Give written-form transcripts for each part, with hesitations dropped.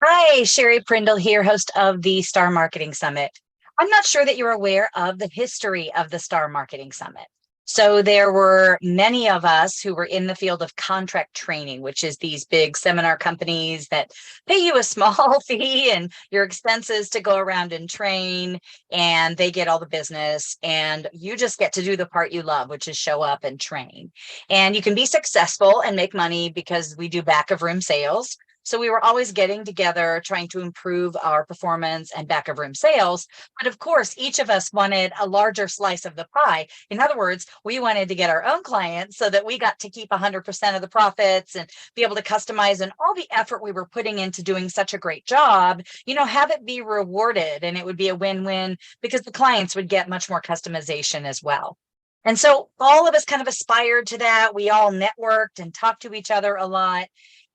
Hi, Sherry Prindle here, host of the Star Marketing Summit. I'm not sure that you're aware of the history of the Star Marketing Summit. So, there were many of us who were in the field of contract training, which is these big seminar companies that pay you a small fee and your expenses to go around and train, and they get all the business, and you just get to do the part you love, which is show up and train. And you can be successful and make money because we do back of room sales. So we were always getting together, trying to improve our performance and back of room sales. But of course, each of us wanted a larger slice of the pie. In other words, we wanted to get our own clients so that we got to keep 100% of the profits and be able to customize, and all the effort we were putting into doing such a great job, have it be rewarded, and it would be a win-win because the clients would get much more customization as well. And so all of us kind of aspired to that. We all networked and talked to each other a lot.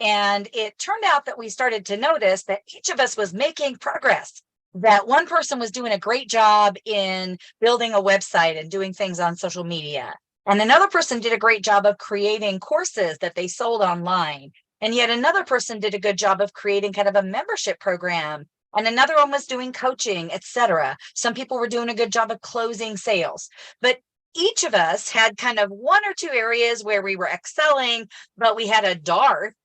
And it turned out that we started to notice that each of us was making progress, that one person was doing a great job in building a website and doing things on social media. And another person did a great job of creating courses that they sold online. And yet another person did a good job of creating kind of a membership program. And another one was doing coaching, etc. Some people were doing a good job of closing sales. But each of us had kind of one or two areas where we were excelling, but we had a dart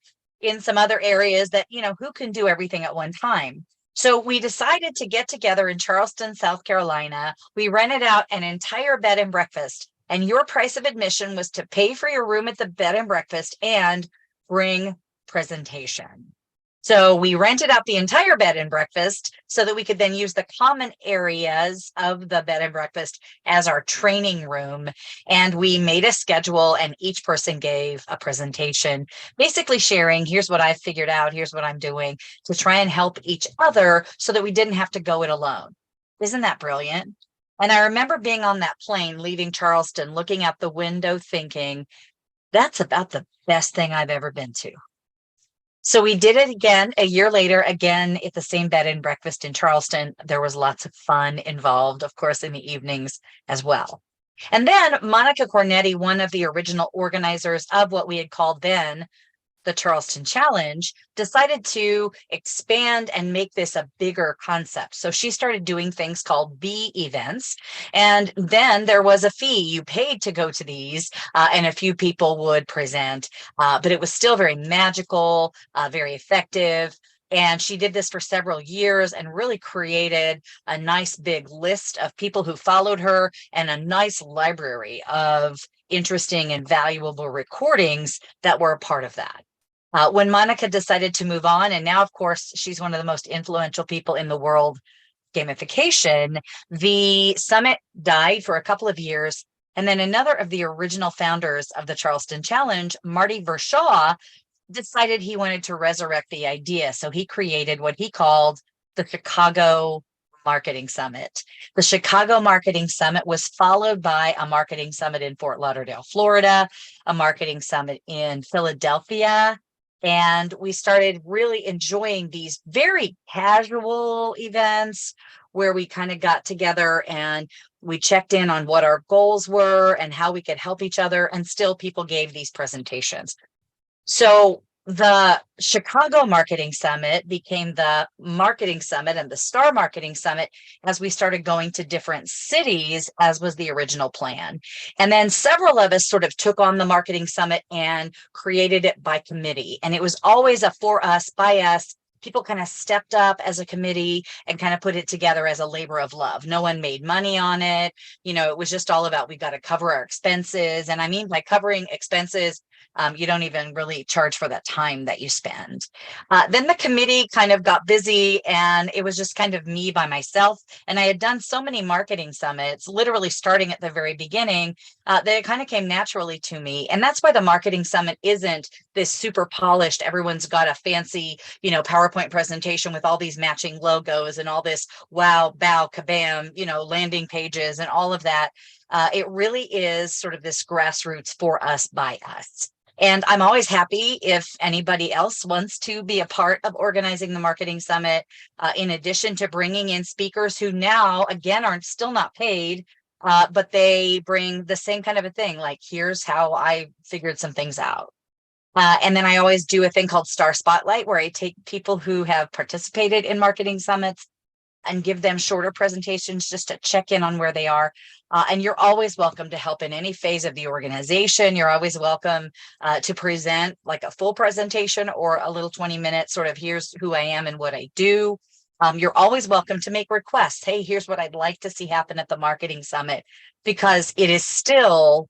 in some other areas that, who can do everything at one time? So we decided to get together in Charleston, South Carolina. We rented out an entire bed and breakfast, and your price of admission was to pay for your room at the bed and breakfast and bring presentation. So we rented out the entire bed and breakfast so that we could then use the common areas of the bed and breakfast as our training room. And we made a schedule, and each person gave a presentation, basically sharing, here's what I've figured out, here's what I'm doing, to try and help each other so that we didn't have to go it alone. Isn't that brilliant? And I remember being on that plane leaving Charleston, looking out the window thinking, that's about the best thing I've ever been to. So we did it again a year later, again at the same bed and breakfast in Charleston. There was lots of fun involved, of course, in the evenings as well. And then Monica Cornetti, one of the original organizers of what we had called then the Charleston Challenge, decided to expand and make this a bigger concept. So she started doing things called B events. And then there was a fee. You paid to go to these, and a few people would present, but it was still very magical, very effective. And she did this for several years and really created a nice big list of people who followed her and a nice library of interesting and valuable recordings that were a part of that. When Monica decided to move on, and now, of course, she's one of the most influential people in the world gamification, the summit died for a couple of years. And then another of the original founders of the Charleston Challenge, Marty Verschaw, decided he wanted to resurrect the idea. So he created what he called the Chicago Marketing Summit. The Chicago Marketing Summit was followed by a marketing summit in Fort Lauderdale, Florida, a marketing summit in Philadelphia. And we started really enjoying these very casual events where we kind of got together and we checked in on what our goals were and how we could help each other. And still people gave these presentations. So the Chicago Marketing Summit became the Marketing Summit and the Star Marketing Summit as we started going to different cities, as was the original plan. And then several of us sort of took on the Marketing Summit and created it by committee. And it was always a for us, by us. People kind of stepped up as a committee and kind of put it together as a labor of love. No one made money on it. It was just all about, we got to cover our expenses. And I mean, by covering expenses, you don't even really charge for that time that you spend. Then the committee kind of got busy, and it was just kind of me by myself. And I had done so many marketing summits, literally starting at the very beginning, that it kind of came naturally to me. And that's why the marketing summit isn't this super polished, everyone's got a fancy, PowerPoint presentation with all these matching logos and all this wow, bow, kabam, landing pages and all of that. It really is sort of this grassroots for us, by us. And I'm always happy if anybody else wants to be a part of organizing the Marketing Summit, in addition to bringing in speakers who now, again, aren't still not paid, but they bring the same kind of a thing, like, here's how I figured some things out. And then I always do a thing called Star Spotlight, where I take people who have participated in marketing summits and give them shorter presentations just to check in on where they are. And you're always welcome to help in any phase of the organization. You're always welcome to present like a full presentation or a little 20-minute sort of here's who I am and what I do. You're always welcome to make requests. Hey, here's what I'd like to see happen at the marketing summit, because it is still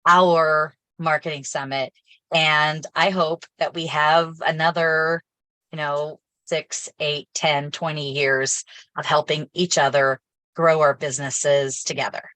our marketing summit. And I hope that we have another, 6, 8, 10, 20 years of helping each other grow our businesses together.